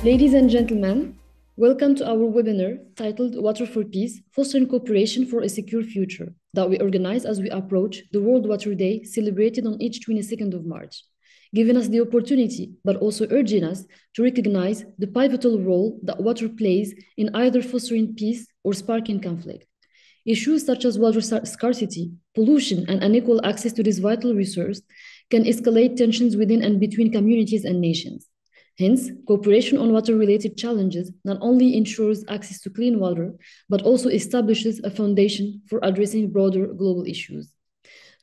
Ladies and gentlemen, welcome to our webinar titled Water for Peace, Fostering Cooperation for a Secure Future that we organize as we approach the World Water Day celebrated on each 22nd of March, giving us the opportunity, but also urging us to recognize the pivotal role that water plays in either fostering peace or sparking conflict. Issues such as water scarcity, pollution, and unequal access to this vital resource can escalate tensions within and between communities and nations. Hence, cooperation on water-related challenges not only ensures access to clean water, but also establishes a foundation for addressing broader global issues.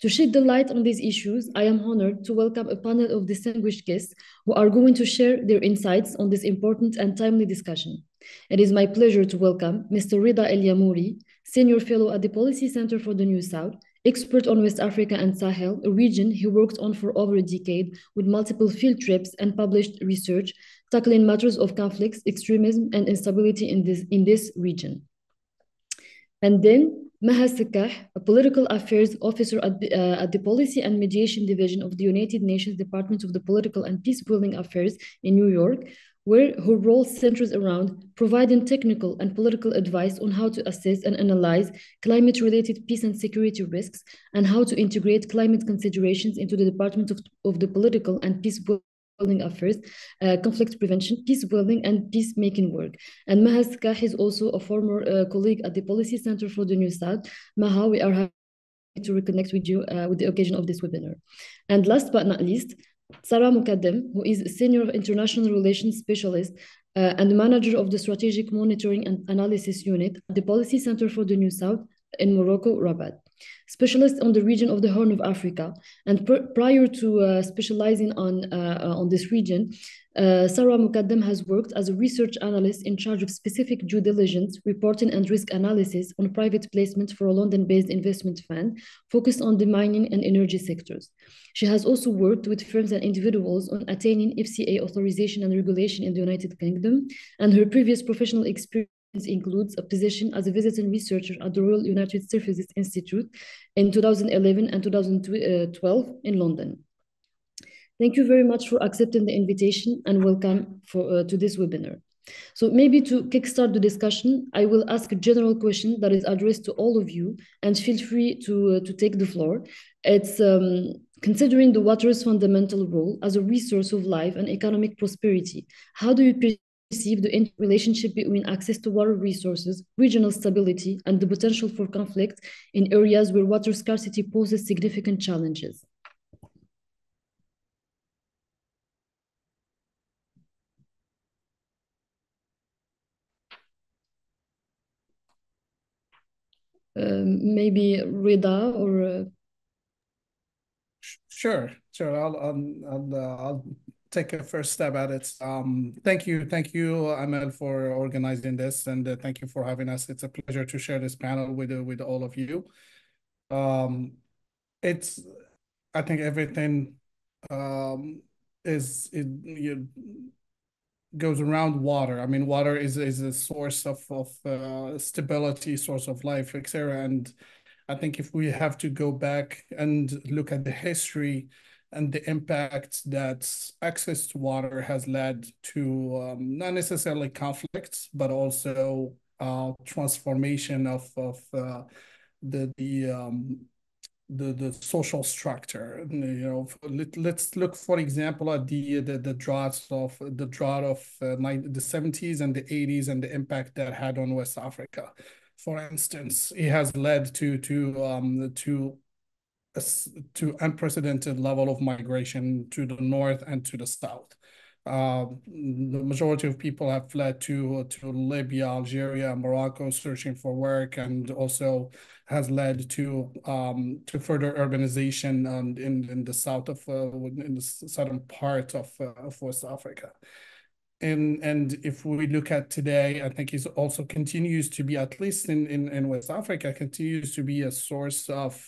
To shed the light on these issues, I am honored to welcome a panel of distinguished guests who are going to share their insights on this important and timely discussion. It is my pleasure to welcome Mr. Rida El Yamouri, Senior Fellow at the Policy Center for the New South, expert on West Africa and Sahel, a region he worked on for over a decade with multiple field trips and published research tackling matters of conflicts, extremism, and instability in this region. And then Maha Sakah, a political affairs officer at the Policy and Mediation Division of the United Nations Department of the Political and Peacebuilding Affairs in New York, where her role centers around providing technical and political advice on how to assess and analyze climate-related peace and security risks and how to integrate climate considerations into the Department of the Political and Peacebuilding Affairs, conflict prevention, peace building, and peacemaking work. And Maha Sakah is also a former colleague at the Policy Center for the New South. Maha, we are happy to reconnect with you with the occasion of this webinar. And last but not least, Sarah Mukaddem, who is a Senior International Relations Specialist and Manager of the Strategic Monitoring and Analysis Unit at the Policy Center for the New South in Morocco, Rabat. Specialist on the region of the Horn of Africa, and prior to specializing on this region, Sarah Mukaddem has worked as a research analyst in charge of specific due diligence, reporting, and risk analysis on private placement for a London-based investment fund focused on the mining and energy sectors. She has also worked with firms and individuals on attaining FCA authorization and regulation in the United Kingdom, and her previous professional experience includes a position as a visiting researcher at the Royal United Services Institute in 2011 and 2012 in London. Thank you very much for accepting the invitation and welcome to this webinar. So maybe to kickstart the discussion, I will ask a general question that is addressed to all of you, and feel free to take the floor. It's considering the water's fundamental role as a resource of life and economic prosperity, how do you perceive the interrelationship between access to water resources, regional stability, and the potential for conflict in areas where water scarcity poses significant challenges? Maybe Rida or Sure. I'll take a first stab at it. Thank you, Amel, for organizing this, and thank you for having us. It's a pleasure to share this panel with all of you. I think everything goes around water. I mean, water is a source of stability, source of life, etc. And I think if we have to go back and look at the history and the impact that access to water has led to, not necessarily conflicts, but also transformation of the social structure. Let's look, for example, at the drought of the 70s and the 80s and the impact that had on West Africa. For instance, it has led to unprecedented level of migration to the north and to the south. The majority of people have fled to Libya, Algeria, Morocco, searching for work, and also has led to further urbanization in the south of in the southern part of West Africa. And if we look at today, I think it also continues to be, at least in West Africa, continues to be a source of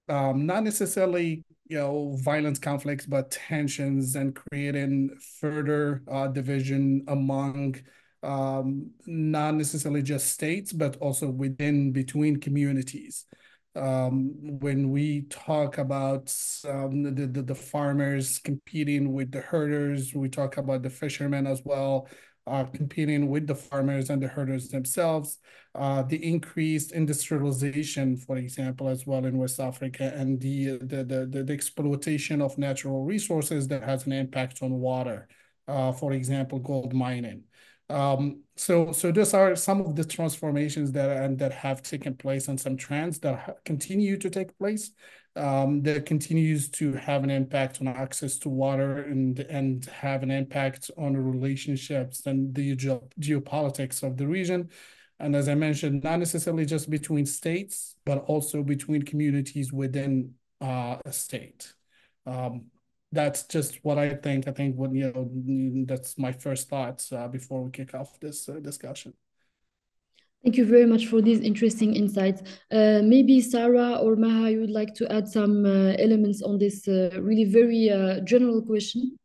not necessarily violent conflicts, but tensions, and creating further division among not necessarily just states, but also between communities. When we talk about the farmers competing with the herders, we talk about the fishermen as well, competing with the farmers and the herders themselves. The increased industrialization, for example, as well in West Africa, and the exploitation of natural resources that has an impact on water. For example, gold mining. So these are some of the transformations that have taken place and some trends that continue to take place, that continues to have an impact on access to water and have an impact on relationships and the geopolitics of the region. And as I mentioned, not necessarily just between states, but also between communities within a state. That's just what I think. I think that's my first thoughts before we kick off this discussion. Thank you very much for these interesting insights. Maybe Sarah or Maha, you would like to add some elements on this really very general question?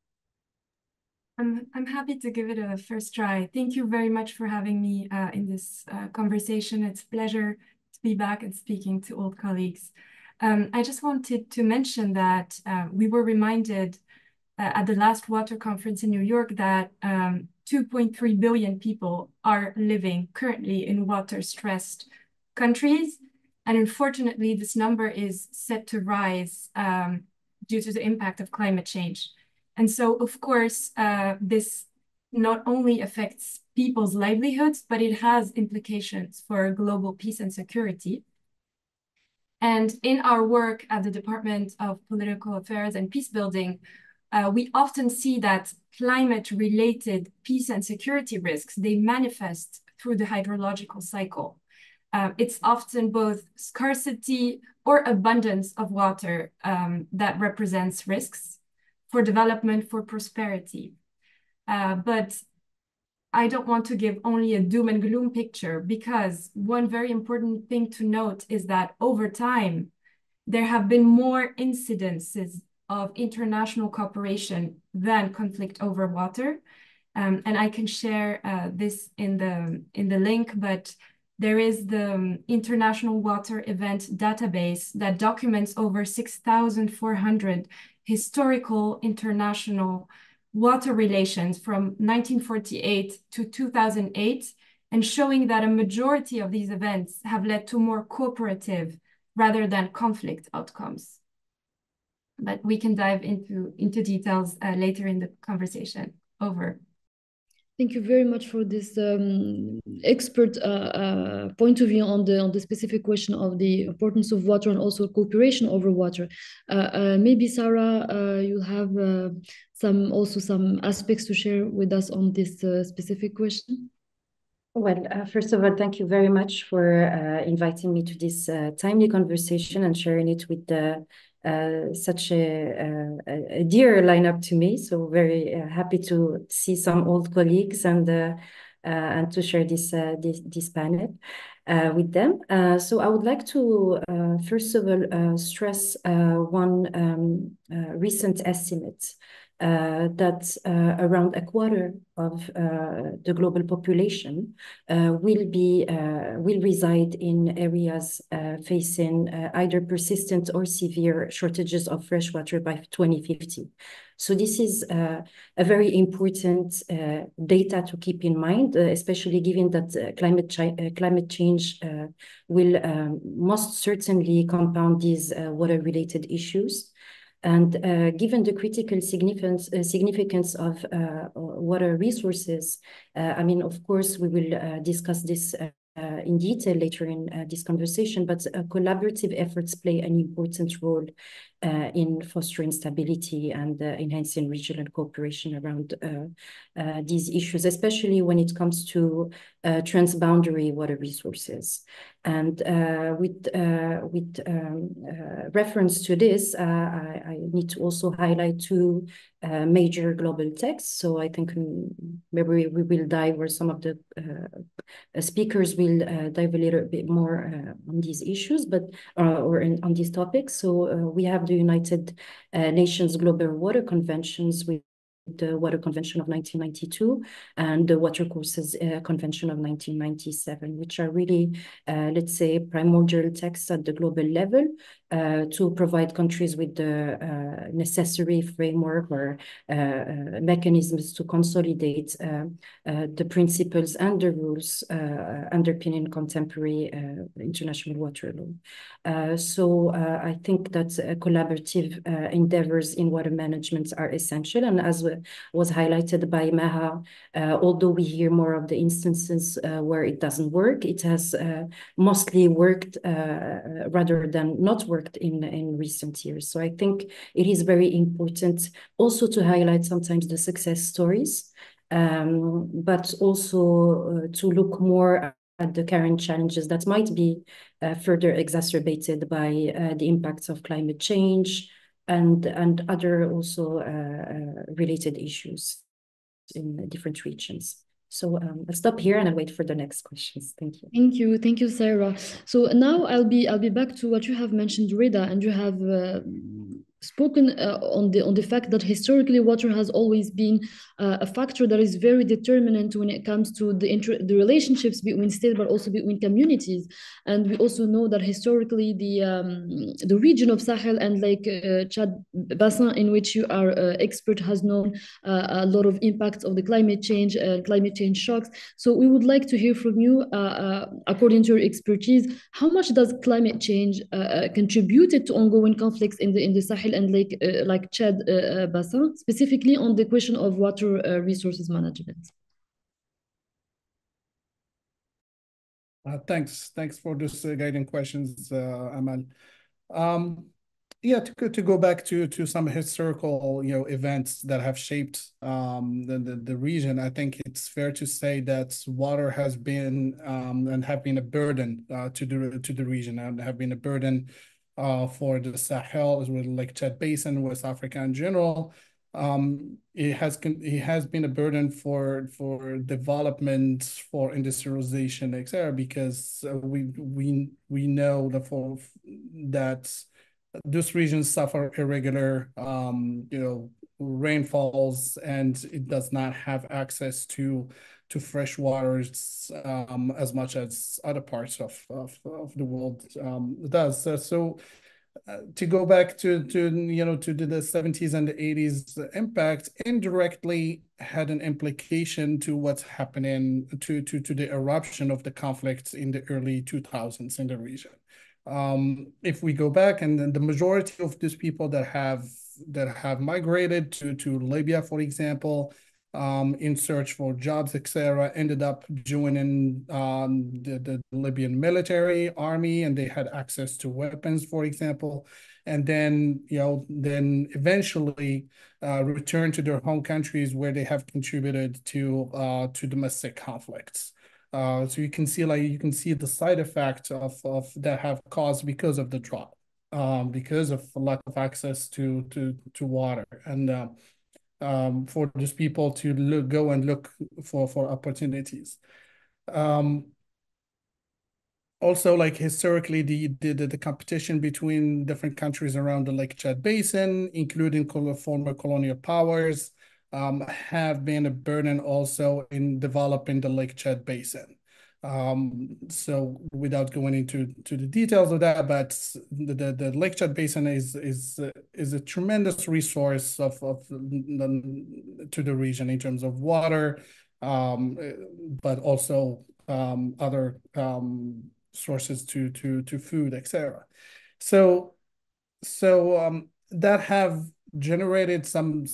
I'm happy to give it a first try. Thank you very much for having me in this conversation. It's a pleasure to be back and speaking to old colleagues. I just wanted to mention that we were reminded at the last water conference in New York that 2.3 billion people are living currently in water-stressed countries. And unfortunately, this number is set to rise due to the impact of climate change. And so, of course, this not only affects people's livelihoods, but it has implications for global peace and security. And in our work at the Department of Political Affairs and Peacebuilding, we often see that climate-related peace and security risks, they manifest through the hydrological cycle. It's often both scarcity or abundance of water that represents risks for development, for prosperity. But I don't want to give only a doom and gloom picture, because one very important thing to note is that over time, there have been more incidences of international cooperation than conflict over water. And I can share this in the link, but there is the International Water Event Database that documents over 6,400 historical international water relations from 1948 to 2008, and showing that a majority of these events have led to more cooperative rather than conflict outcomes. But we can dive into details later in the conversation. Over. Thank you very much for this expert point of view on the specific question of the importance of water and also cooperation over water. Maybe Sarah, you'll have some aspects to share with us on this specific question. Well, first of all, thank you very much for inviting me to this timely conversation and sharing it with such a dear lineup to me. So very happy to see some old colleagues and to share this panel with them. So I would like to first of all stress one recent estimate that around a quarter of the global population will reside in areas facing either persistent or severe shortages of fresh water by 2050. So this is a very important data to keep in mind, especially given that climate change will most certainly compound these water-related issues. And given the critical significance of water resources, I mean, of course, we will discuss this in detail later in this conversation, but collaborative efforts play an important role in fostering stability and enhancing regional cooperation around these issues, especially when it comes to transboundary water resources. And with reference to this, I need to also highlight two major global texts. So I think maybe we will dive, or some of the speakers will dive a little bit more on these issues, but on these topics. So we have the United Nations Global Water Conventions, which the Water Convention of 1992 and the Water Courses Convention of 1997, which are really, let's say, primordial texts at the global level to provide countries with the necessary framework or mechanisms to consolidate the principles and the rules underpinning contemporary international water law. So I think that collaborative endeavors in water management are essential. And as was highlighted by Maha, although we hear more of the instances where it doesn't work, it has mostly worked rather than not worked in recent years. So I think it is very important also to highlight sometimes the success stories, but also to look more at the current challenges that might be further exacerbated by the impacts of climate change and other also related issues in different regions. So I'll stop here and I'll wait for the next questions. Thank you. Thank you, Sarah. So now I'll be back to what you have mentioned, Rida, and you have spoken on the fact that historically water has always been a factor that is very determinant when it comes to the relationships between states, but also between communities. And we also know that historically the region of Sahel and Lake Chad Basin, in which you are expert, has known a lot of impacts of the climate change shocks. So we would like to hear from you, according to your expertise, how much does climate change contributed to ongoing conflicts in the Sahel and Lake Chad Basin, specifically on the question of water resources management? Thanks for those guiding questions, Amal. Yeah, to go back to some historical events that have shaped the region, I think it's fair to say that water has been and have been a burden to the region, and have been a burden for the Sahel, as well as Lake Chad Basin, West Africa in general. It has been a burden for development, for industrialization, etc., because we know that those regions suffer irregular rainfalls, and it does not have access to fresh waters as much as other parts of the world does. So to go back to the 70s and the 80s, the impact indirectly had an implication to what's happening to the eruption of the conflicts in the early 2000s in the region. If we go back, and then the majority of these people that have migrated to Libya, for example, in search for jobs, etc., ended up joining the Libyan military army, and they had access to weapons, for example, and then eventually returned to their home countries where they have contributed to domestic conflicts. So you can see the side effect of that have caused because of the drought, because of lack of access to water, and for these people to go and look for opportunities. Also, like historically, the competition between different countries around the Lake Chad Basin, including former colonial powers, have been a burden also in developing the Lake Chad Basin. So without going into the details of that, but the Lake Chad Basin is a tremendous resource to the region in terms of water, but also other sources to food, etc. So that have generated some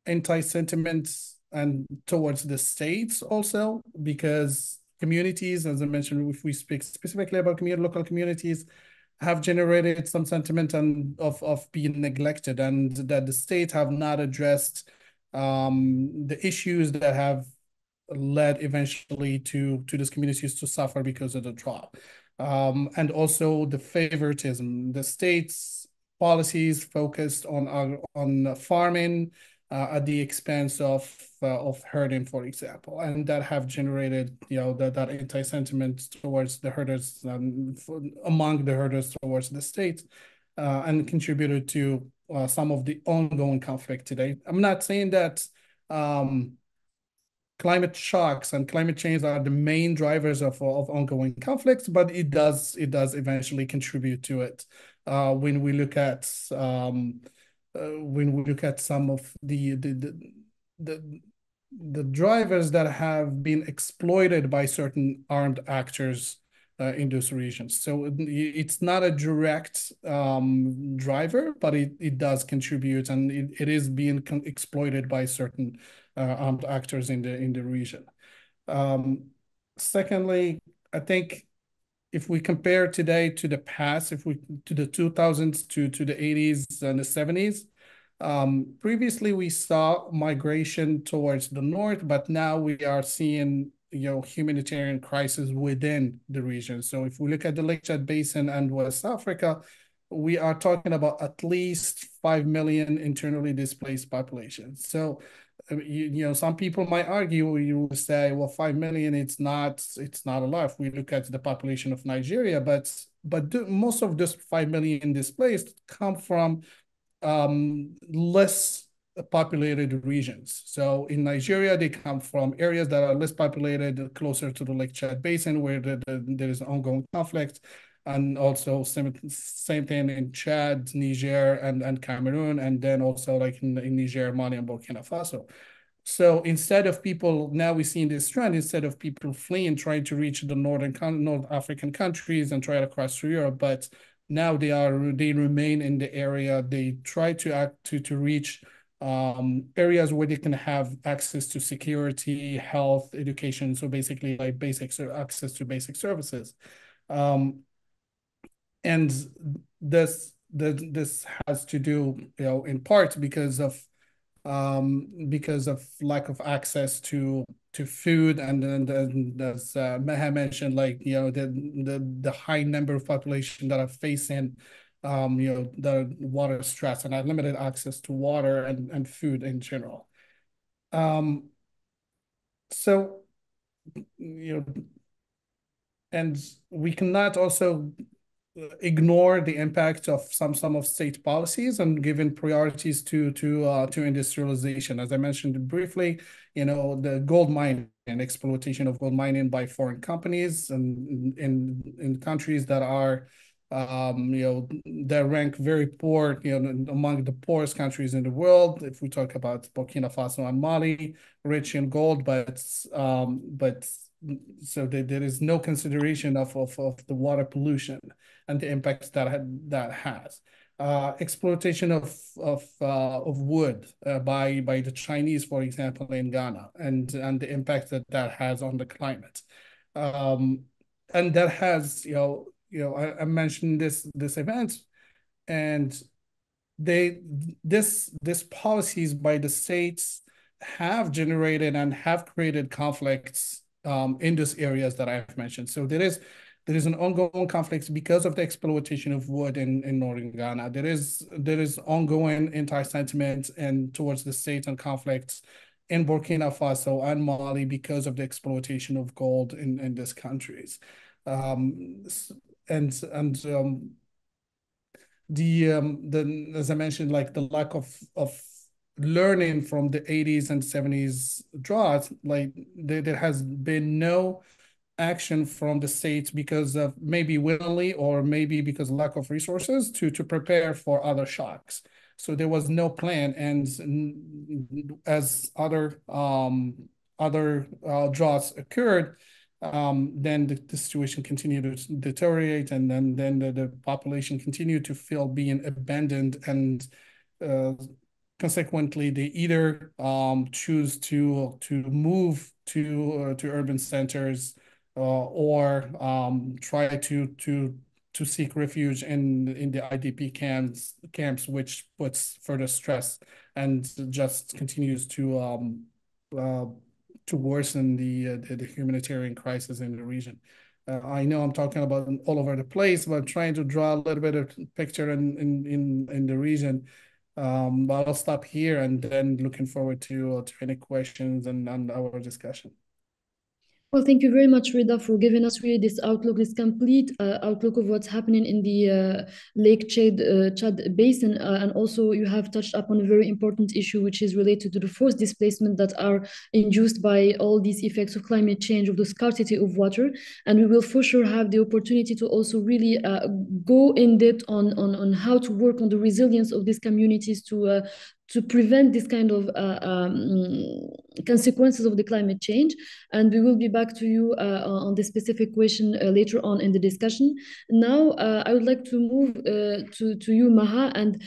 anti-sentiments and towards the states also, because communities, as I mentioned, if we speak specifically about local communities, have generated some sentiment of being neglected, and that the state have not addressed the issues that have led eventually to these communities to suffer because of the drought. And also the favoritism. The state's policies focused on farming at the expense of herding, for example, and that have generated that anti-sentiment towards the herders, among the herders towards the state, and contributed to some of the ongoing conflict today. I'm not saying that climate shocks and climate change are the main drivers of ongoing conflicts, but it does eventually contribute to it. When we look at some of the drivers that have been exploited by certain armed actors in those regions. So it's not a direct driver, but it does contribute, and it is being exploited by certain armed actors in the region. Secondly, I think if we compare today to the past, if we to the 2000s to the 80s and the 70s, previously we saw migration towards the north, but now we are seeing humanitarian crisis within the region. So if we look at the Lake Chad Basin and West Africa, we are talking about at least 5 million internally displaced population. So some people might argue, you will say, well, 5 million, it's not a lot. If we look at the population of Nigeria, but most of this 5 million displaced come from less populated regions. So in Nigeria, they come from areas that are less populated, closer to the Lake Chad Basin, where there is ongoing conflict. And also same thing in Chad, Niger, and Cameroon, and then also like in Niger, Mali, and Burkina Faso. So instead of people, now we see in this trend, instead of people fleeing, trying to reach the North African countries and try to cross through Europe, but now they remain in the area. They try to reach areas where they can have access to security, health, education. So basically like access to basic services. And this has to do, in part because of lack of access to food, and then as Meha mentioned, like the high number of population that are facing the water stress and have limited access to water and food in general. So and we cannot also ignore the impact of some of state policies and giving priorities to industrialization. As I mentioned briefly, the gold mining and exploitation of gold mining by foreign companies and in countries that are that rank very poor, among the poorest countries in the world. If we talk about Burkina Faso and Mali, rich in gold, but so there is no consideration of the water pollution and the impacts that has. Exploitation of wood by the Chinese, for example, in Ghana, and the impact that has on the climate. And that has, I mentioned this event, and this policies by the states have generated and have created conflicts in those areas that I've mentioned. So there is an ongoing conflict because of the exploitation of wood in northern Ghana. There is ongoing anti-sentiment and towards the state and conflicts in Burkina Faso and Mali because of the exploitation of gold in these countries. As I mentioned, like the lack of learning from the 80s and 70s droughts, like there has been no action from the states because of maybe willingly or maybe because of lack of resources to prepare for other shocks. So there was no plan, and as other droughts occurred, then the situation continued to deteriorate, and then the population continued to feel being abandoned, and consequently, they either choose to move to urban centers or try to seek refuge in the IDP camps, which puts further stress and just continues to worsen the humanitarian crisis in the region. I know I'm talking about all over the place, but trying to draw a little bit of picture in the region. But I'll stop here, and then looking forward to any questions and our discussion. Well, thank you very much, Rida, for giving us really this outlook, this complete outlook of what's happening in the Lake Chad Basin. And also you have touched upon a very important issue, which is related to the forced displacement that are induced by all these effects of climate change, of the scarcity of water. And we will for sure have the opportunity to also really go in depth on how to work on the resilience of these communities to prevent this kind of consequences of the climate change. And we will be back to you on the specific question later on in the discussion. Now, I would like to move to you, Maha, and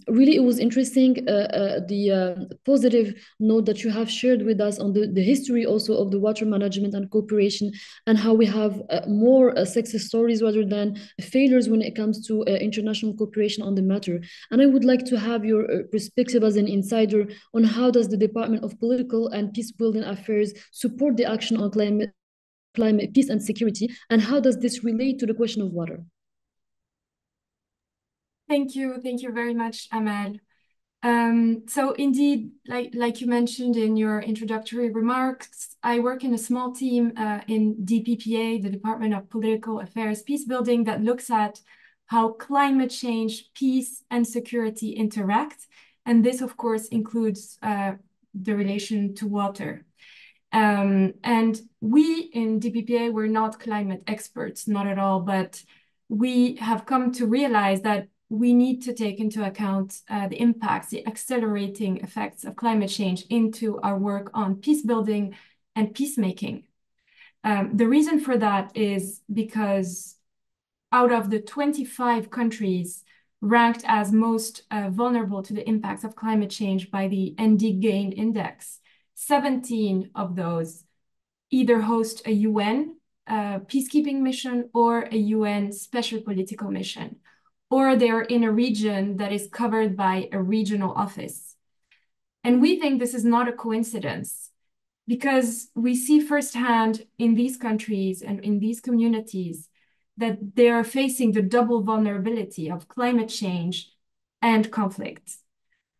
really it was interesting the positive note that you have shared with us on the history also of the water management and cooperation, and how we have more success stories rather than failures when it comes to international cooperation on the matter. And I would like to have your perspective as an insider on how does the Department of Political and Peace Building Affairs support the action on climate, peace and security, and how does this relate to the question of water? Thank you very much, Amal. So indeed, like you mentioned in your introductory remarks, I work in a small team in DPPA, the Department of Political Affairs Peace Building, that looks at how climate change, peace, and security interact. And this, of course, includes the relation to water. And we in DPPA, we're not climate experts, not at all, but we have come to realize that we need to take into account the impacts, the accelerating effects of climate change into our work on peace building and peacemaking. The reason for that is because out of the 25 countries ranked as most vulnerable to the impacts of climate change by the NDGAIN index, 17 of those either host a UN peacekeeping mission or a UN special political mission, or they're in a region that is covered by a regional office. And we think this is not a coincidence, because we see firsthand in these countries and in these communities that they are facing the double vulnerability of climate change and conflict.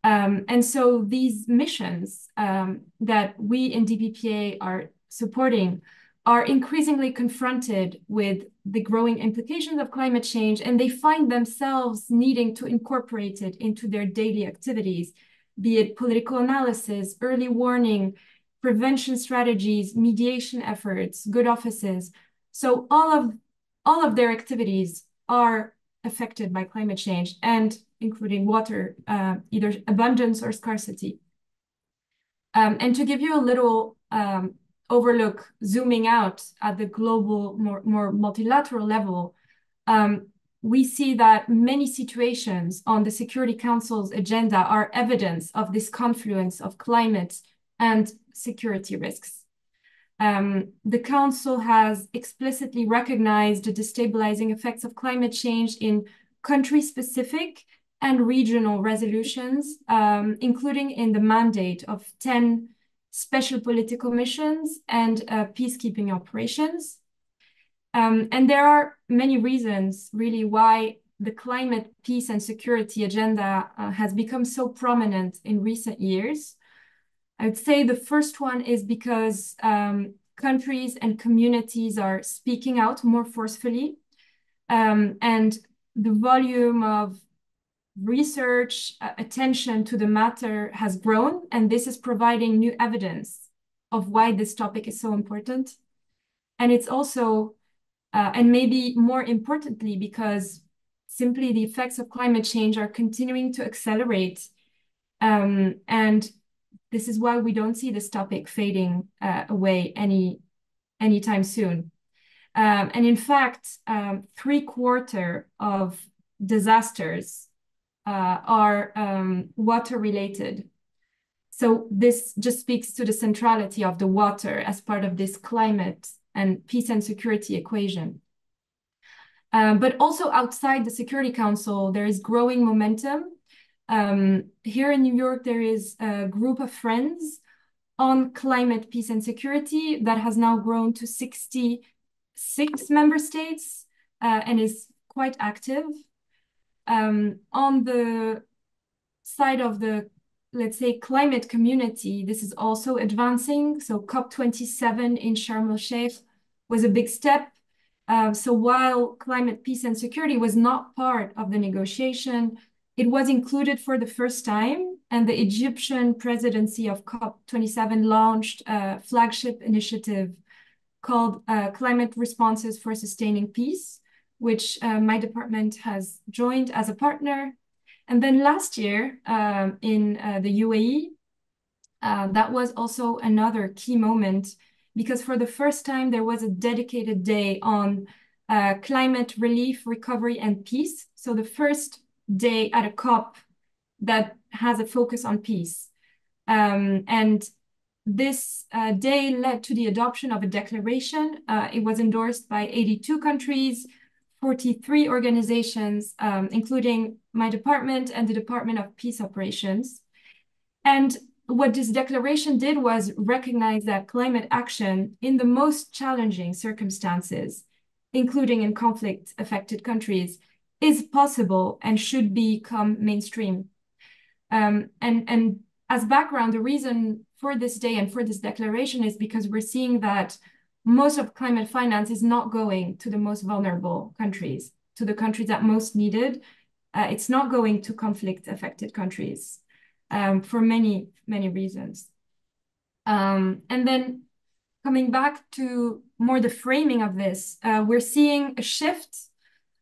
And so these missions that we in DPPA are supporting are increasingly confronted with the growing implications of climate change, and they find themselves needing to incorporate it into their daily activities, be it political analysis, early warning, prevention strategies, mediation efforts, good offices. So all of their activities are affected by climate change, and including water, either abundance or scarcity. And to give you a little overlook, zooming out at the global, more multilateral level, we see that many situations on the Security Council's agenda are evidence of this confluence of climate and security risks. The Council has explicitly recognized the destabilizing effects of climate change in country-specific and regional resolutions, including in the mandate of 10 special political missions and peacekeeping operations. And there are many reasons, really, why the climate, peace, and security agenda has become so prominent in recent years. I would say the first one is because countries and communities are speaking out more forcefully, and the volume of research, attention to the matter has grown, and this is providing new evidence of why this topic is so important. And it's also, and maybe more importantly, because simply the effects of climate change are continuing to accelerate, and this is why we don't see this topic fading away anytime soon. And in fact, 3/4 of disasters are water-related. So this just speaks to the centrality of the water as part of this climate and peace and security equation. But also outside the Security Council, there is growing momentum. Here in New York, there is a group of friends on climate, peace, and security that has now grown to 66 member states and is quite active. On the side of the let's say, climate community, this is also advancing. So COP27 in Sharm el-Sheikh was a big step. So while climate peace and security was not part of the negotiation, it was included for the first time, and the Egyptian presidency of COP27 launched a flagship initiative called Climate Responses for Sustaining Peace, which my department has joined as a partner. And then last year in the UAE, that was also another key moment, because for the first time there was a dedicated day on climate relief, recovery, and peace. So the first day at a COP that has a focus on peace. And this day led to the adoption of a declaration. It was endorsed by 82 countries, 43 organizations, including my department and the Department of Peace Operations. And what this declaration did was recognize that climate action in the most challenging circumstances, including in conflict-affected countries, is possible and should become mainstream. And as background, the reason for this day and for this declaration is because we're seeing that most of climate finance is not going to the most vulnerable countries, to the countries that most need it. It's not going to conflict-affected countries for many, many reasons. And then coming back to more the framing of this, we're seeing a shift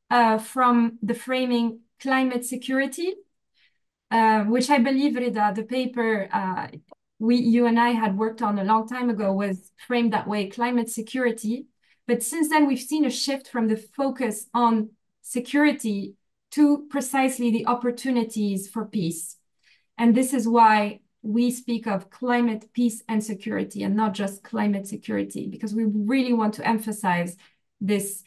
from the framing climate security, which I believe, Rida, the paper you and I had worked on a long time ago was framed that way, climate security. But since then, we've seen a shift from the focus on security to precisely the opportunities for peace. And this is why we speak of climate peace and security and not just climate security, because we really want to emphasize this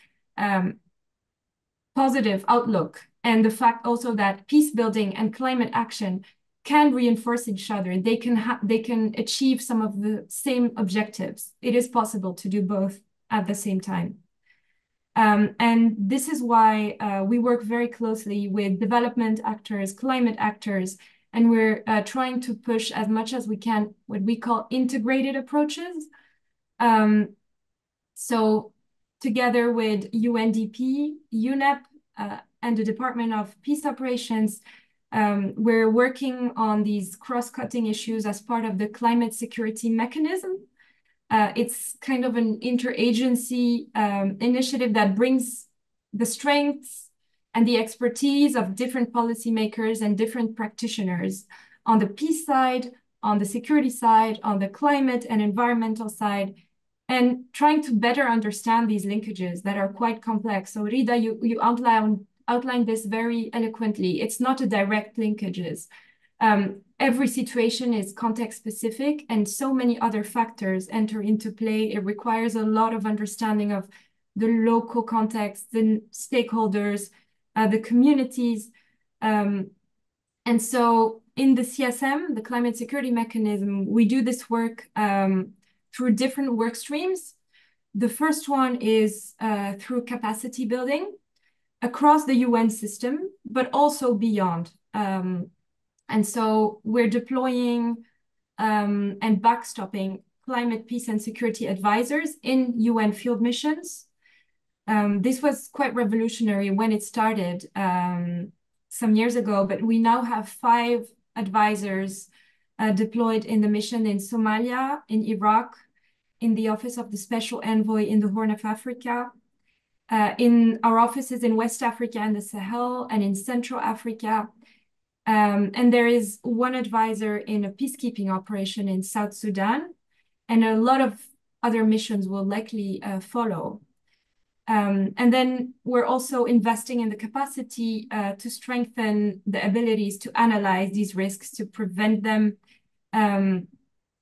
positive outlook and the fact also that peace building and climate action can reinforce each other. They can achieve some of the same objectives. It is possible to do both at the same time. And this is why we work very closely with development actors, climate actors, and we're trying to push as much as we can what we call integrated approaches. So together with UNDP, UNEP, and the Department of Peace Operations, we're working on these cross-cutting issues as part of the climate security mechanism. It's kind of an interagency initiative that brings the strengths and the expertise of different policymakers and different practitioners on the peace side, on the security side, on the climate and environmental side, and trying to better understand these linkages that are quite complex. So Rida, you outlined this very eloquently. It's not a direct linkages. Every situation is context specific and so many other factors enter into play. It requires a lot of understanding of the local context, the stakeholders, the communities. And so in the CSM, the Climate Security Mechanism, we do this work through different work streams. The first one is through capacity building across the UN system, but also beyond. And so we're deploying and backstopping climate peace and security advisors in UN field missions. This was quite revolutionary when it started some years ago, but we now have 5 advisors deployed in the mission in Somalia, in Iraq, in the Office of the Special Envoy in the Horn of Africa, in our offices in West Africa and the Sahel, and in Central Africa. And there is 1 advisor in a peacekeeping operation in South Sudan, and a lot of other missions will likely follow. And then we're also investing in the capacity to strengthen the abilities to analyze these risks, to prevent them.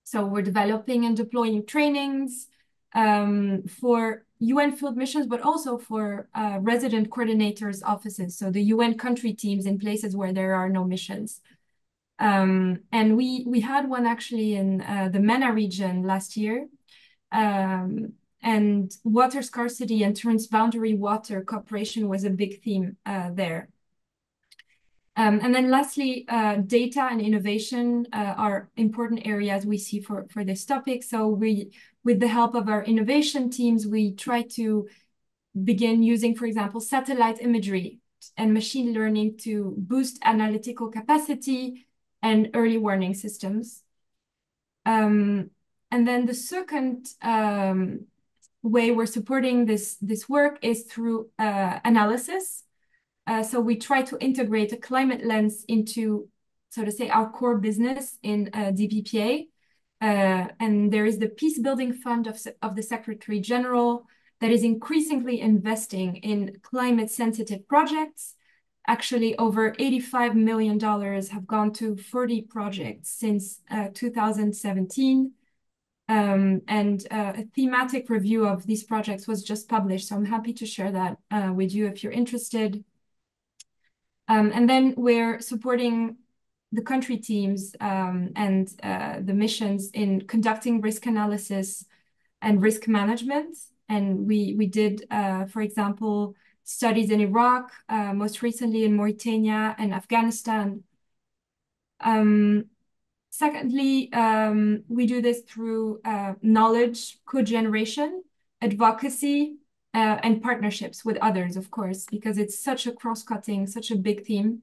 So we're developing and deploying trainings for UN field missions, but also for resident coordinators' offices, so the UN country teams in places where there are no missions. And we had one actually in the MENA region last year. And water scarcity and transboundary water cooperation was a big theme there. And then lastly, data and innovation are important areas we see for this topic. So with the help of our innovation teams, we try to begin using, for example, satellite imagery and machine learning to boost analytical capacity and early warning systems. And then the second way we're supporting this work is through analysis. So we try to integrate a climate lens into, so to say, our core business in DPPA. And there is the Peace Building Fund of the Secretary General that is increasingly investing in climate-sensitive projects. Actually, over $85 million have gone to 40 projects since 2017. And a thematic review of these projects was just published, so I'm happy to share that with you if you're interested. And then we're supporting the country teams and the missions in conducting risk analysis and risk management. And we did, for example, studies in Iraq, most recently in Mauritania and Afghanistan. Secondly, we do this through knowledge co-generation, advocacy, and partnerships with others, of course, because it's such a cross-cutting, such a big theme.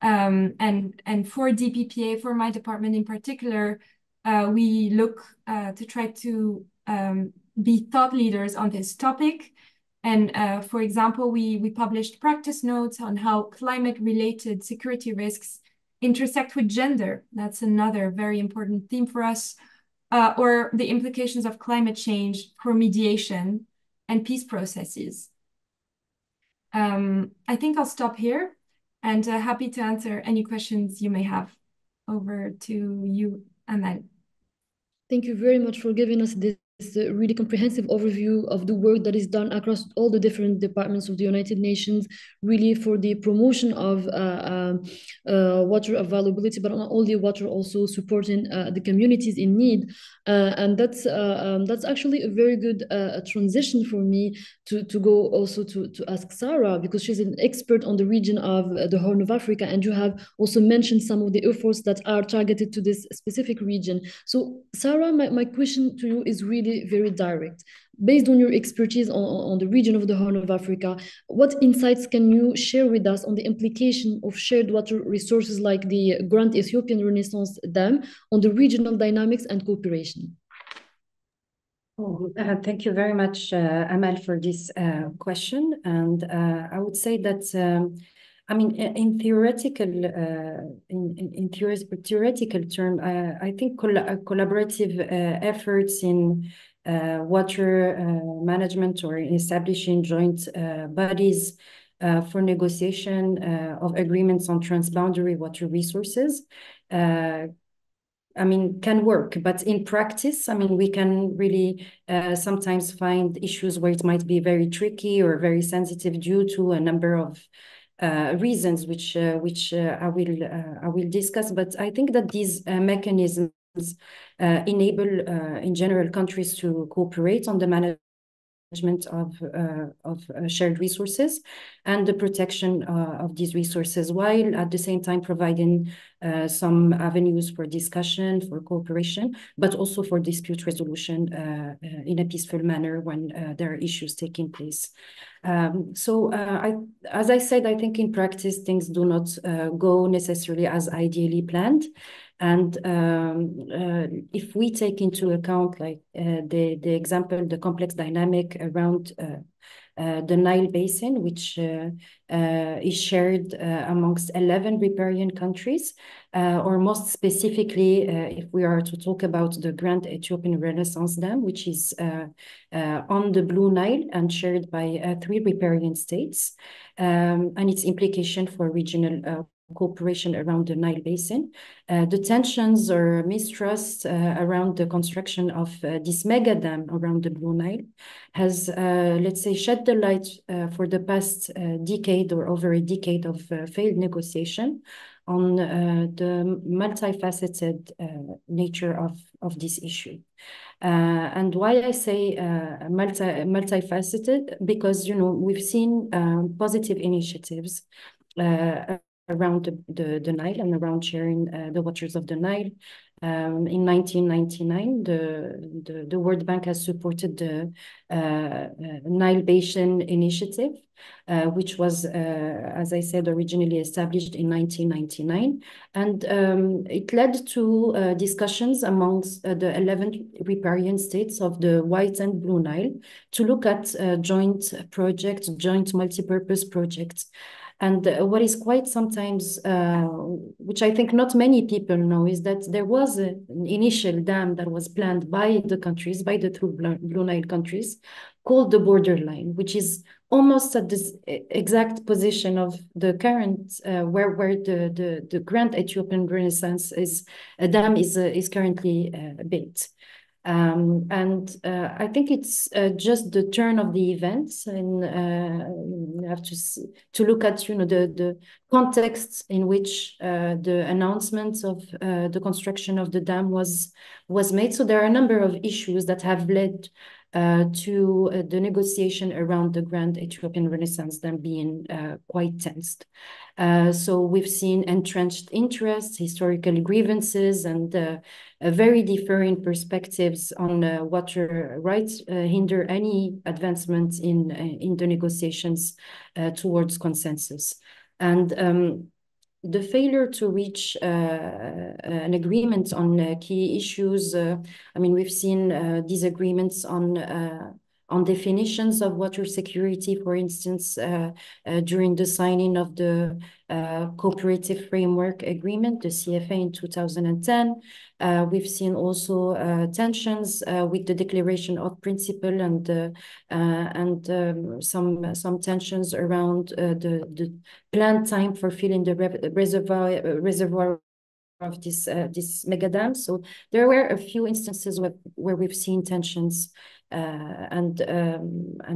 And for DPPA, for my department in particular, we look to try to be thought leaders on this topic. And for example, we published practice notes on how climate-related security risks intersect with gender. That's another very important theme for us, or the implications of climate change for mediation and peace processes. I think I'll stop here and happy to answer any questions you may have. Over to you, Amal. Thank you very much for giving us this really comprehensive overview of the work that is done across all the different departments of the United Nations, really for the promotion of water availability, but not only water, also supporting the communities in need. And that's actually a very good transition for me to go also to ask Sarah, because she's an expert on the region of the Horn of Africa, and you have also mentioned some of the efforts that are targeted to this specific region. So Sarah, my question to you is really very direct. Based on your expertise on the region of the Horn of Africa, what insights can you share with us on the implication of shared water resources like the Grand Ethiopian Renaissance Dam on the regional dynamics and cooperation? Oh, thank you very much, Amal, for this question. And I would say that I mean, in theoretical term, I think collaborative efforts in water management or in establishing joint bodies for negotiation of agreements on transboundary water resources, I mean, can work. But in practice, I mean, we can really sometimes find issues where it might be very tricky or very sensitive due to a number of reasons, which I will discuss. But I think that these mechanisms enable, in general, countries to cooperate on the management of shared resources and the protection of these resources, while at the same time providing some avenues for discussion, for cooperation, but also for dispute resolution in a peaceful manner when there are issues taking place. As I said, I think in practice, things do not go necessarily as ideally planned. And if we take into account like the example, the complex dynamic around the Nile Basin, which is shared amongst 11 riparian countries, or most specifically, if we are to talk about the Grand Ethiopian Renaissance Dam, which is on the Blue Nile and shared by 3 riparian states, and its implication for regional cooperation around the Nile Basin. The tensions or mistrust around the construction of this mega dam around the Blue Nile has, let's say, shed the light for the past decade or over a decade of failed negotiation on the multifaceted nature of this issue. And why I say multifaceted, because, you know, we've seen positive initiatives around the Nile and around sharing the waters of the Nile. In 1999, the World Bank has supported the Nile Basin Initiative, which was, as I said, originally established in 1999. And it led to discussions amongst the 11 riparian states of the White and Blue Nile to look at joint projects, joint multipurpose projects. And what is quite sometimes, which I think not many people know, is that there was an initial dam that was planned by the countries, by the two Blue Nile countries, called the borderline, which is almost at this exact position of the current, where the Grand Ethiopian Renaissance dam is currently built. I think it's just the turn of the events, and you have to look at the context in which the announcement of the construction of the dam was made. So there are a number of issues that have led to the negotiation around the Grand Ethiopian Renaissance Dam being quite tensed. So we've seen entrenched interests, historical grievances, and very differing perspectives on water rights hinder any advancement in the negotiations towards consensus. And the failure to reach an agreement on key issues, I mean, we've seen disagreements on definitions of water security, for instance, during the signing of the Cooperative Framework Agreement, the CFA, in 2010. We've seen also tensions with the Declaration of Principle and some tensions around the planned time for filling the reservoir of this mega dam. So there were a few instances where we've seen tensions and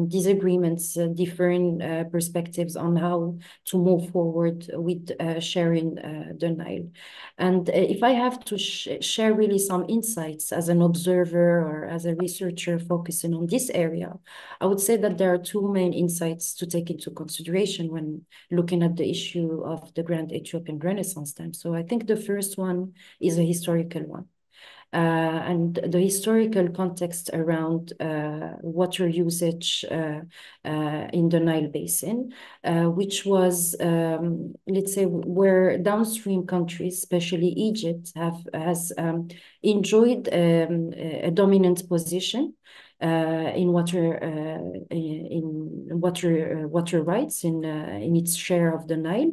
disagreements, differing perspectives on how to move forward with sharing the Nile. And if I have to share really some insights as an observer or as a researcher focusing on this area, I would say that there are two main insights to take into consideration when looking at the issue of the Grand Ethiopian Renaissance Dam. So I think the first one is a historical one. And the historical context around water usage in the Nile Basin, which was, let's say, where downstream countries, especially Egypt, has enjoyed a dominant position in water rights in its share of the Nile,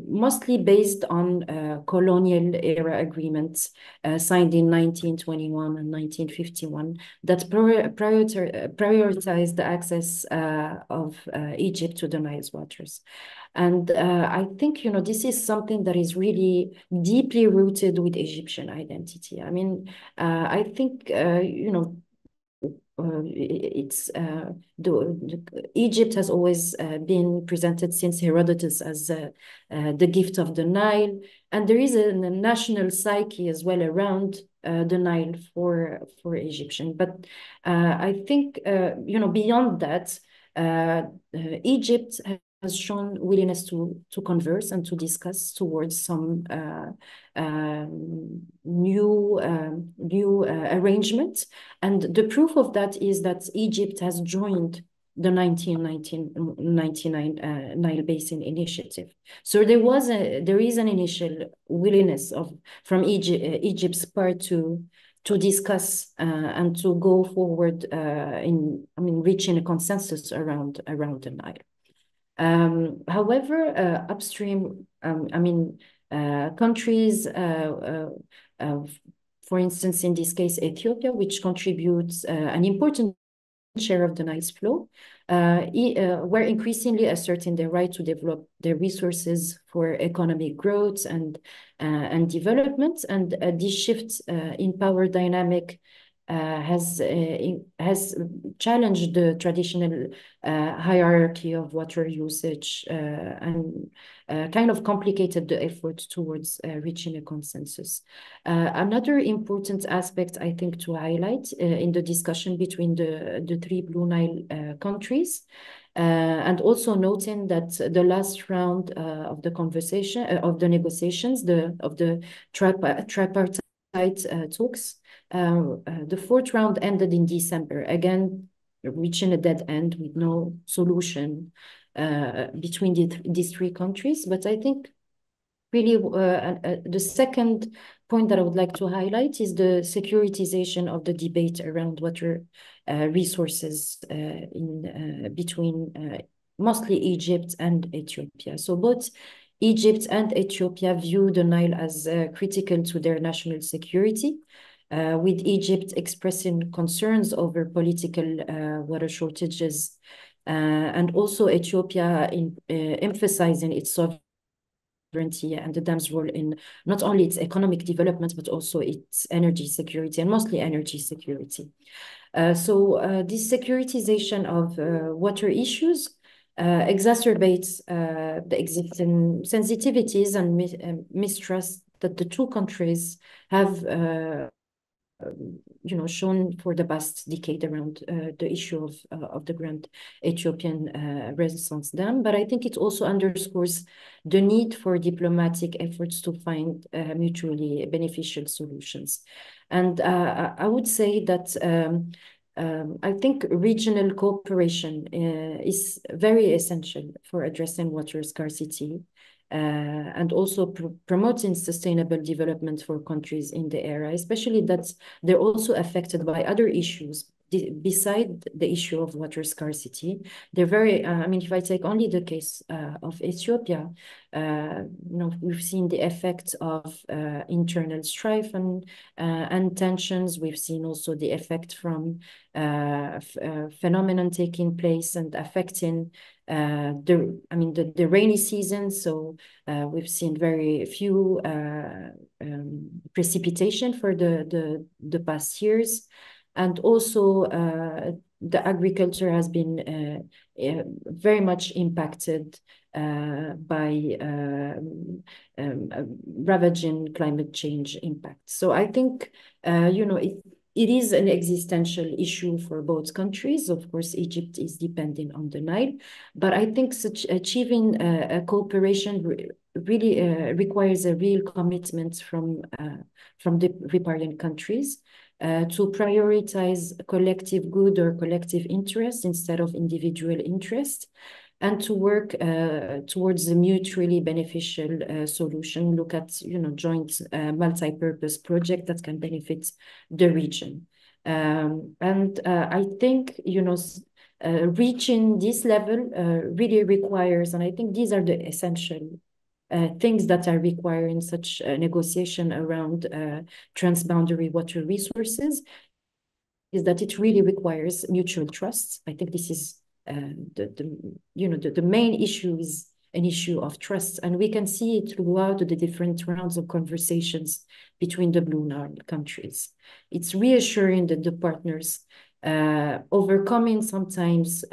mostly based on colonial era agreements signed in 1921 and 1951 that prioritized the access of Egypt to the Nile's waters. And I think, this is something that is really deeply rooted with Egyptian identity. I mean, I think, Egypt has always been presented since Herodotus as the gift of the Nile, and there is a national psyche as well around the Nile for Egyptian. But I think beyond that, Egypt has shown willingness to converse and to discuss towards some new arrangement. And the proof of that is that Egypt has joined the 1999 Nile Basin Initiative. So there is an initial willingness from Egypt's part to discuss and to go forward reaching a consensus around the Nile. However, upstream, countries, for instance, in this case, Ethiopia, which contributes an important share of the Nile's flow, were increasingly asserting their right to develop their resources for economic growth and development. And this shift in power dynamic has challenged the traditional hierarchy of water usage and kind of complicated the effort towards reaching a consensus. Another important aspect, I think, to highlight in the discussion between the three Blue Nile countries And also noting that the last round of the conversation, of the negotiations, of the tripartite talks, the fourth round ended in December, again, reaching a dead end with no solution between these three countries. But I think really the second point that I would like to highlight is the securitization of the debate around water resources between mostly Egypt and Ethiopia. So both Egypt and Ethiopia view the Nile as critical to their national security, with Egypt expressing concerns over political water shortages, and also Ethiopia emphasizing its sovereignty and the dam's role in not only its economic development, but also its energy security, and mostly energy security. So this securitization of water issues exacerbates the existing sensitivities and mistrust that the two countries have shown for the past decade around the issue of the Grand Ethiopian Renaissance Dam. But I think it also underscores the need for diplomatic efforts to find mutually beneficial solutions. And I would say that I think regional cooperation is very essential for addressing water scarcity and also promoting sustainable development for countries in the area, especially that they're also affected by other issues beside the issue of water scarcity. They're very, I mean, if I take only the case of Ethiopia, we've seen the effect of internal strife and tensions. We've seen also the effect from phenomenon taking place and affecting the rainy season. So we've seen very few precipitation for the past years. And also the agriculture has been very much impacted by ravaging climate change impacts. So I think, it is an existential issue for both countries. Of course, Egypt is dependent on the Nile, but I think achieving a cooperation really requires a real commitment from the riparian countries to prioritize collective good or collective interest instead of individual interest, and to work towards a mutually beneficial solution. Look at joint multi-purpose project that can benefit the region. And I think reaching this level really requires, and I think these are the essential things that are required in such a negotiation around transboundary water resources, is that it really requires mutual trust. I think this is the main issue is an issue of trust, and we can see it throughout the different rounds of conversations between the Blue Nile countries. It's reassuring that the partners overcoming sometimes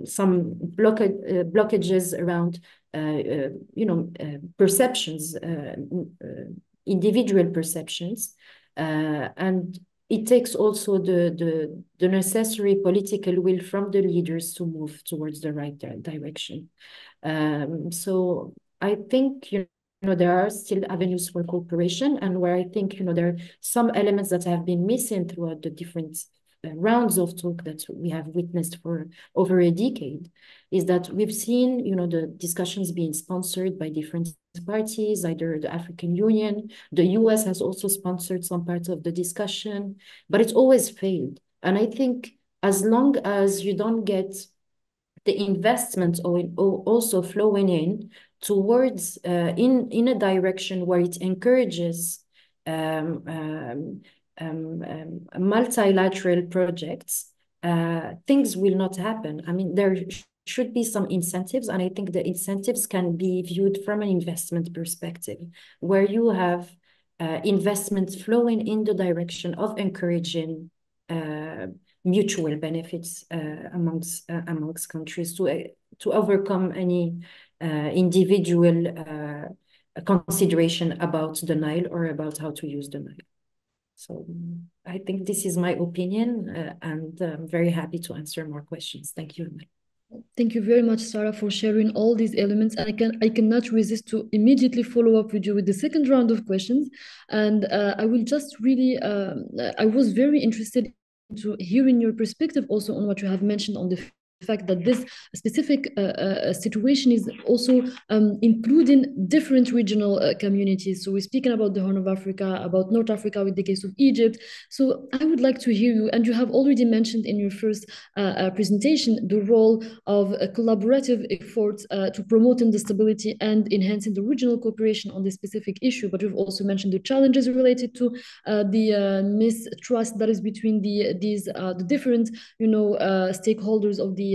some blockages around perceptions, individual perceptions, and it takes also the necessary political will from the leaders to move towards the right direction. So I think there are still avenues for cooperation, and where I think there are some elements that have been missing throughout the different rounds of talk that we have witnessed for over a decade, is that we've seen the discussions being sponsored by different parties, either the African Union, the US has also sponsored some parts of the discussion, but it's always failed. And I think as long as you don't get the investment also flowing in towards in a direction where it encourages multilateral projects, things will not happen. I mean, there should be some incentives, and I think the incentives can be viewed from an investment perspective, where you have investments flowing in the direction of encouraging mutual benefits amongst countries to overcome any individual consideration about the Nile or about how to use the Nile. So I think this is my opinion, and I'm very happy to answer more questions. Thank you. Thank you very much, Sarah, for sharing all these elements. And I cannot resist to immediately follow up with you with the second round of questions. And I will just really, I was very interested to hearing your perspective also on what you have mentioned on the fact that this specific situation is also including different regional communities. So we're speaking about the Horn of Africa, about North Africa with the case of Egypt. So I would like to hear you, and you have already mentioned in your first presentation the role of collaborative efforts to promoting the stability and enhancing the regional cooperation on this specific issue. But you've also mentioned the challenges related to the mistrust that is between the different, stakeholders of the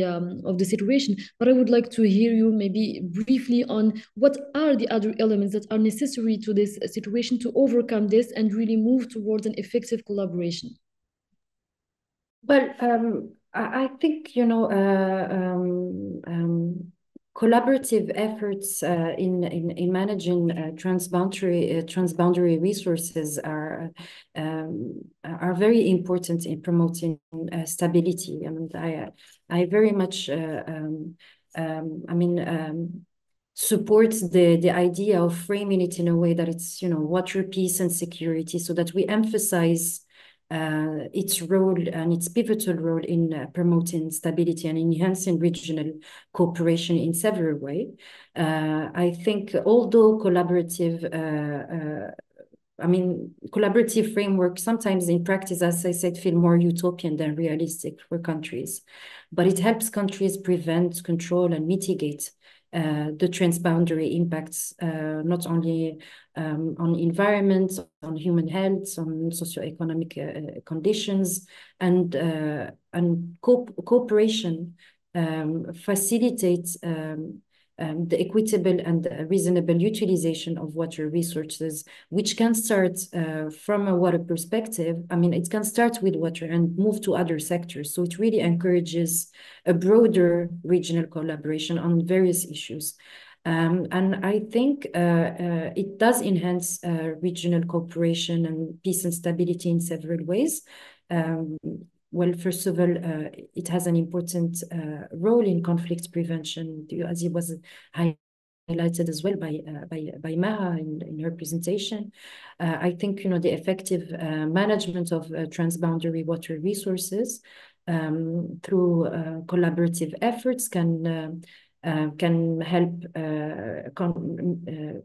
situation. But I would like to hear you maybe briefly on what are the other elements that are necessary to this situation to overcome this and really move towards an effective collaboration. Well, I think, collaborative efforts in managing transboundary resources are very important in promoting stability. I mean, I very much supports the idea of framing it in a way that it's water, peace, and security, so that we emphasize its role and its pivotal role in promoting stability and enhancing regional cooperation in several ways. I think although collaborative framework sometimes in practice, as I said, feel more utopian than realistic for countries, but it helps countries prevent, control, and mitigate the transboundary impacts, not only on environment, on human health, on socioeconomic conditions, and cooperation facilitates the equitable and reasonable utilization of water resources, which can start from a water perspective. I mean, it can start with water and move to other sectors. So it really encourages a broader regional collaboration on various issues. And I think it does enhance regional cooperation and peace and stability in several ways. Well, first of all, it has an important role in conflict prevention, as it was highlighted as well by Maha in her presentation. I think the effective management of transboundary water resources through collaborative efforts can help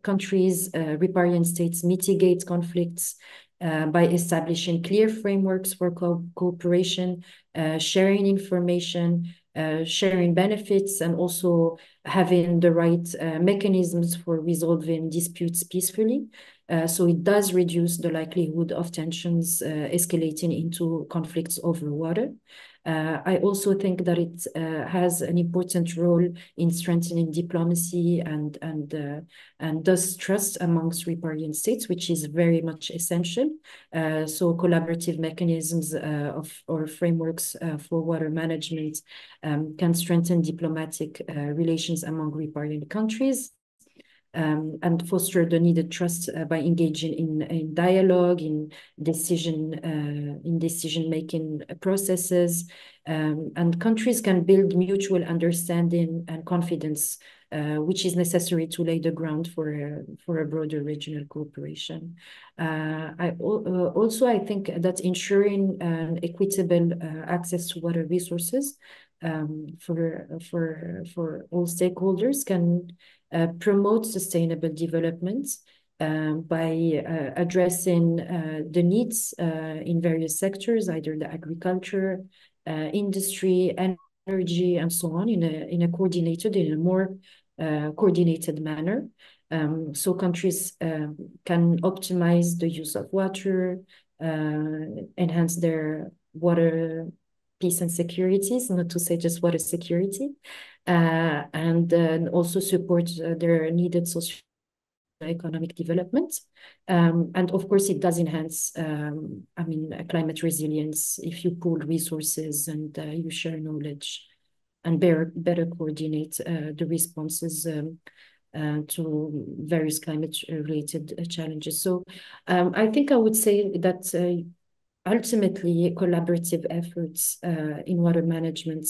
countries, riparian states mitigate conflicts by establishing clear frameworks for cooperation, sharing information, sharing benefits, and also having the right mechanisms for resolving disputes peacefully. So it does reduce the likelihood of tensions escalating into conflicts over water. I also think that it has an important role in strengthening diplomacy and thus trust amongst riparian states, which is very much essential. So collaborative mechanisms or frameworks for water management can strengthen diplomatic relations among riparian countries. And foster the needed trust by engaging in dialogue, in decision-making processes, and countries can build mutual understanding and confidence, which is necessary to lay the ground for a broader regional cooperation. I think that ensuring an equitable access to water resources for all stakeholders can promote sustainable development by addressing the needs in various sectors, either the agriculture, industry, energy, and so on, in a more coordinated manner. So countries can optimize the use of water, enhance their water peace and securities, not to say just water security, and also support their needed socio-economic development. And of course, it does enhance, climate resilience if you pool resources and you share knowledge and better coordinate the responses to various climate-related challenges. So I think I would say that ultimately collaborative efforts in water management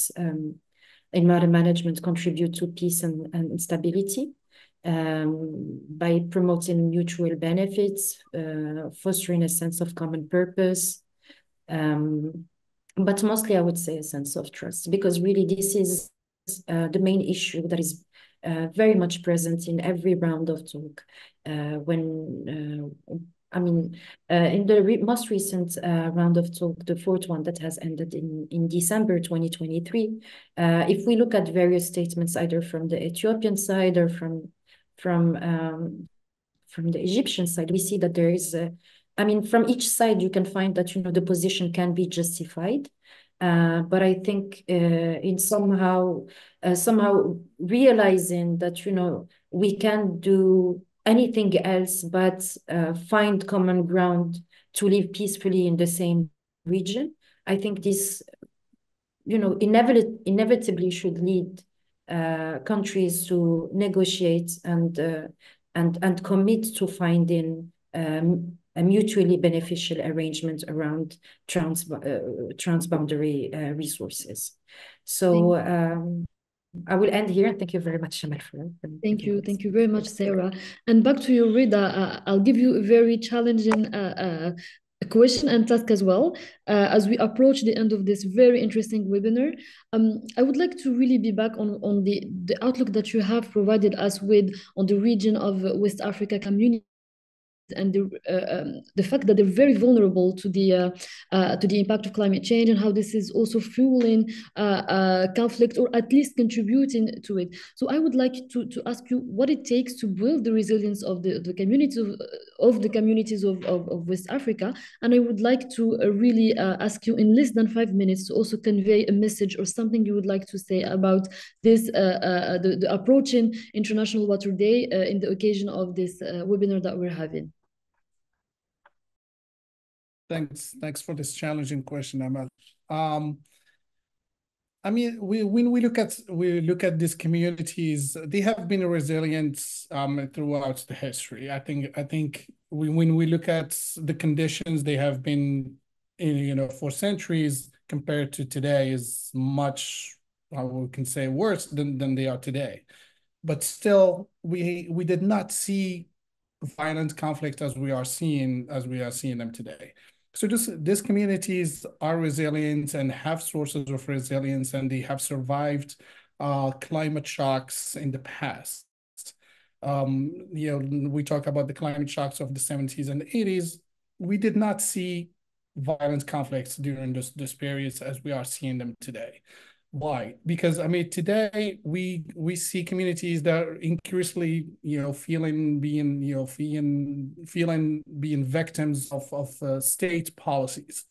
contribute to peace and stability by promoting mutual benefits, fostering a sense of common purpose, but mostly I would say a sense of trust, because really this is the main issue that is very much present in every round of talk. In the most recent round of talk, the fourth one that has ended in December 2023, if we look at various statements, either from the Ethiopian side or from the Egyptian side, we see that there is from each side you can find that the position can be justified, but I think in somehow realizing that we can't do anything else but find common ground to live peacefully in the same region. I think this inevitably should lead countries to negotiate and commit to finding a mutually beneficial arrangement around transboundary resources. So I will end here. Thank you very much, Amal. Thank you very much, Sarah. And back to you, Rida. I'll give you a very challenging question and task as well. As we approach the end of this very interesting webinar, I would like to really be back on the outlook that you have provided us with on the region of West Africa community, and the fact that they're very vulnerable to the impact of climate change, and how this is also fueling conflict, or at least contributing to it. So I would like to ask you what it takes to build the resilience of the communities of West Africa, and I would like to really ask you in less than 5 minutes to also convey a message or something you would like to say about this the approaching International Water Day in the occasion of this webinar that we're having. Thanks for this challenging question, Amal. When we look at these communities, they have been resilient throughout the history. I think when we look at the conditions, they have been for centuries compared to today is much, we can say, worse than they are today. But still, we did not see violent conflict as we are seeing them today. So these communities are resilient and have sources of resilience, and they have survived climate shocks in the past. We talk about the climate shocks of the 70s and 80s. We did not see violent conflicts during this periods as we are seeing them today. Why? Because today we see communities that are increasingly feeling being victims of state policies.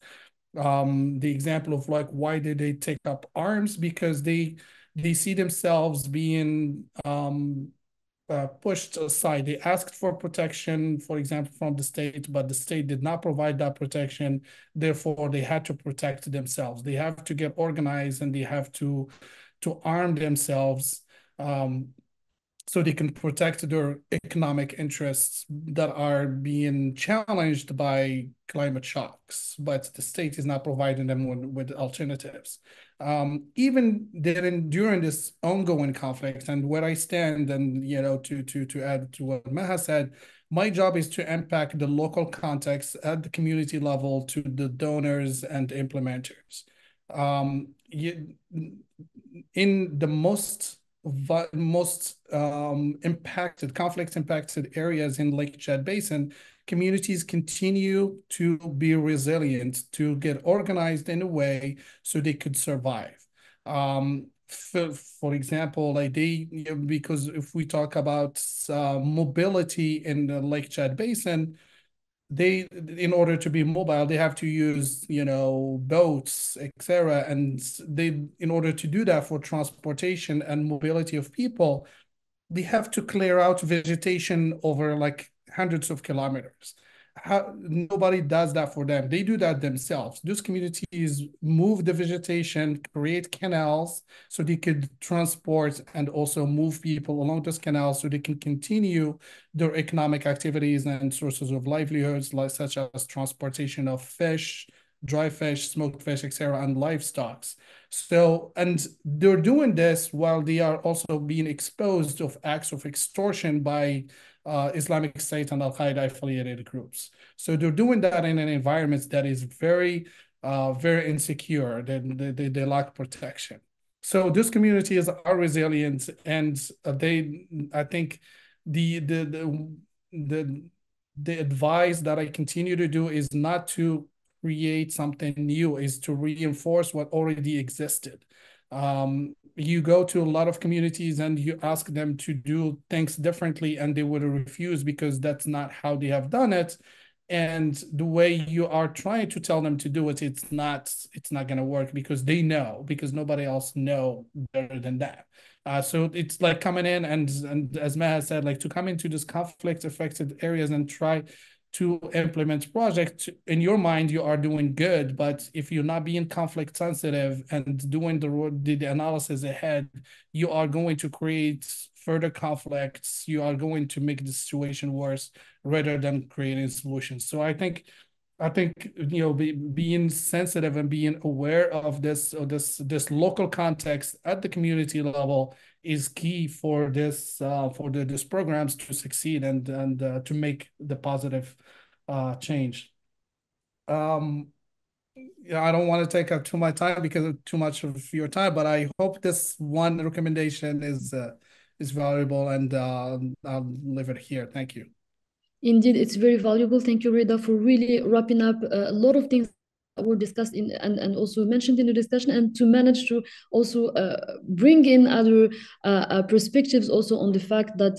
The example of why did they take up arms? Because they see themselves being pushed aside. They asked for protection, for example, from the state, but the state did not provide that protection. Therefore, they had to protect themselves. They have to get organized, and they have to arm themselves so they can protect their economic interests that are being challenged by climate shocks, but the state is not providing them with alternatives. Even during this ongoing conflict, and where I stand, and to add to what Maha said, my job is to impact the local context at the community level to the donors and implementers. In the most conflict-impacted areas in Lake Chad Basin, communities continue to be resilient, to get organized in a way so they could survive. For example, because if we talk about mobility in the Lake Chad Basin, in order to be mobile, they have to use boats, etc. And in order to do that for transportation and mobility of people, they have to clear out vegetation over hundreds of kilometers. nobody does that for them. They do that themselves. Those communities move the vegetation, create canals so they could transport and also move people along those canals so they can continue their economic activities and sources of livelihoods, like such as transportation of fish, dry fish, smoked fish, etc., and livestock. So, and they're doing this while they are also being exposed to acts of extortion by Islamic State and Al-Qaeda affiliated groups. So they're doing that in an environment that is very, very insecure. They lack protection. So those communities are resilient, and I think the advice that I continue to do is not to create something new, is to reinforce what already existed. You go to a lot of communities and you ask them to do things differently, and they would refuse because that's not how they have done it. And the way you are trying to tell them to do it, it's not going to work because they know, because nobody else know better than that. So it's like coming in and as Maha said, like to come into this conflict affected areas and try to implement projects. In your mind, you are doing good, but if you're not being conflict sensitive and doing the analysis ahead, you are going to create further conflicts. You are going to make the situation worse rather than creating solutions. So I think you know, being sensitive and being aware of this local context at the community level is key for this these programs to succeed and to make the positive change. Yeah, I don't want to take up too much time because of too much of your time, but I hope this one recommendation is valuable, and I'll leave it here. Thank you. Indeed, it's very valuable. Thank you, Rida, for really wrapping up a lot of things that were discussed in and also mentioned in the discussion, and to manage to also bring in other perspectives also on the fact that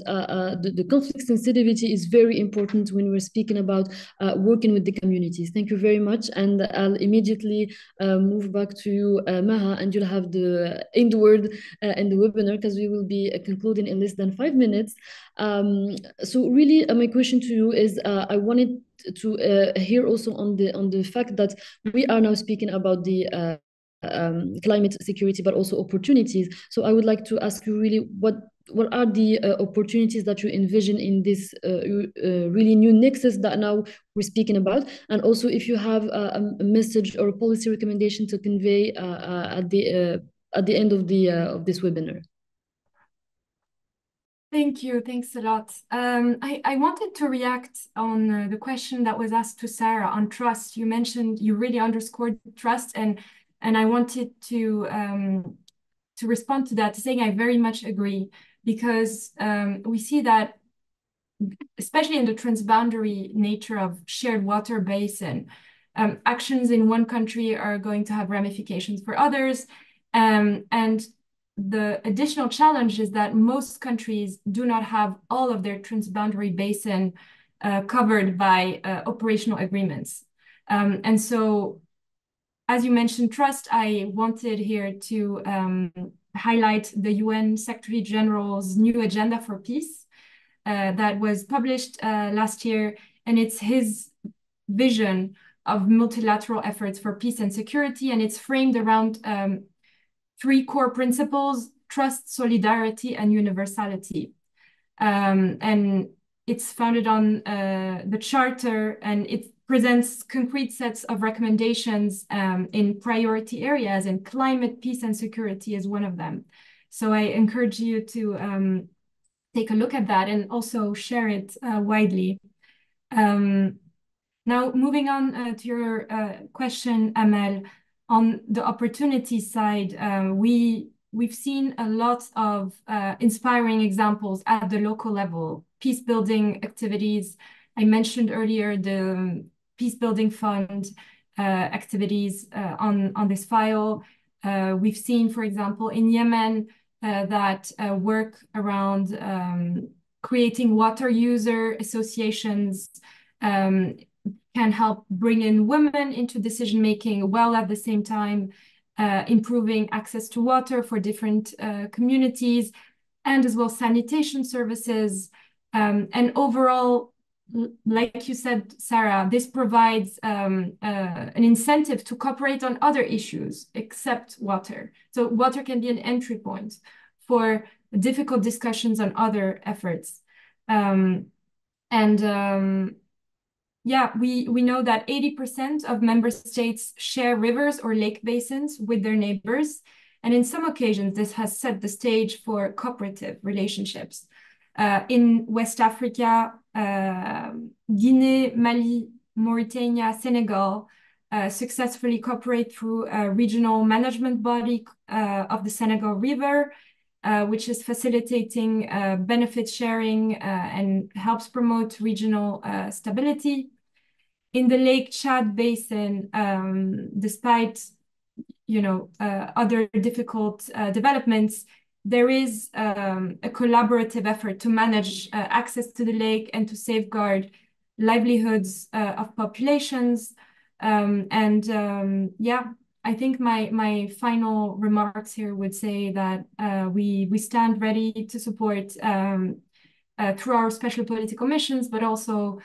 the conflict sensitivity is very important when we're speaking about working with the communities. Thank you very much. And I'll immediately move back to you, Maha, and you'll have the end word in the webinar because we will be concluding in less than 5 minutes. So really, my question to you is, I wanted to hear also on the fact that we are now speaking about the climate security, but also opportunities. So I would like to ask you really what are the opportunities that you envision in this really new nexus that now we're speaking about, and also if you have a message or a policy recommendation to convey at the end of this webinar. Thank you. Thanks a lot. I wanted to react on the question that was asked to Sarah on trust. You mentioned, you really underscored trust, and I wanted to respond to that, saying I very much agree, because we see that, especially in the transboundary nature of shared water basin, actions in one country are going to have ramifications for others, and the additional challenge is that most countries do not have all of their transboundary basin covered by operational agreements. And so, as you mentioned, trust, I wanted here to highlight the UN Secretary General's new agenda for peace that was published last year. And it's his vision of multilateral efforts for peace and security. And it's framed around 3 core principles: trust, solidarity, and universality. And it's founded on the Charter, and it presents concrete sets of recommendations in priority areas, and climate, peace, and security is one of them. So I encourage you to take a look at that and also share it widely. Now, moving on to your question, Amel, on the opportunity side, we've seen a lot of inspiring examples at the local level, peace building activities. I mentioned earlier the Peace Building Fund activities on this file. We've seen, for example, in Yemen, that work around creating water user associations can help bring in women into decision-making, while at the same time improving access to water for different communities, and as well sanitation services. And overall, like you said, Sarah, this provides an incentive to cooperate on other issues except water. So water can be an entry point for difficult discussions on other efforts. Yeah, we know that 80% of member states share rivers or lake basins with their neighbors. And in some occasions, this has set the stage for cooperative relationships. In West Africa, Guinea, Mali, Mauritania, Senegal successfully cooperate through a regional management body of the Senegal River, which is facilitating benefit sharing and helps promote regional stability. In the Lake Chad Basin, despite other difficult developments, there is a collaborative effort to manage access to the lake and to safeguard livelihoods of populations. Yeah, I think my final remarks here would say that we stand ready to support through our special political missions, but also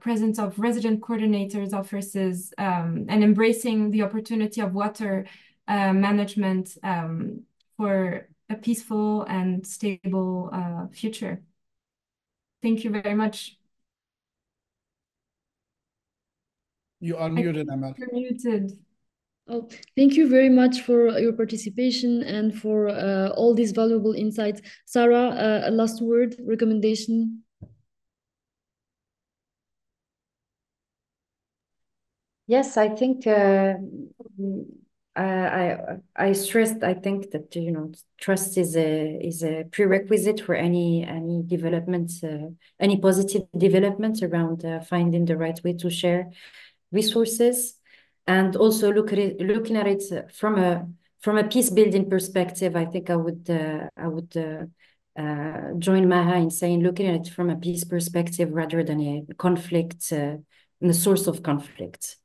presence of resident coordinators offices and embracing the opportunity of water management for a peaceful and stable future. Thank you very much. You are muted, Amal. You're muted. Oh, thank you very much for your participation and for all these valuable insights. Sarah, a last word, recommendation? Yes, I think I stressed. I think that trust is a prerequisite for any development, any positive development around finding the right way to share resources, and also looking at it from a peace building perspective. I think I would join Maha in saying looking at it from a peace perspective rather than a conflict, the source of conflict.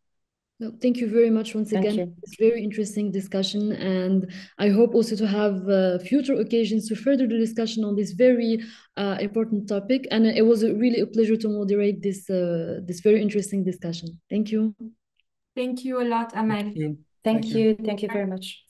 No, thank you very much once again. It's a very interesting discussion, and I hope also to have future occasions to further the discussion on this very important topic. And it was really a pleasure to moderate this very interesting discussion. Thank you. Thank you a lot, Amal. Thank you. Thank you very much.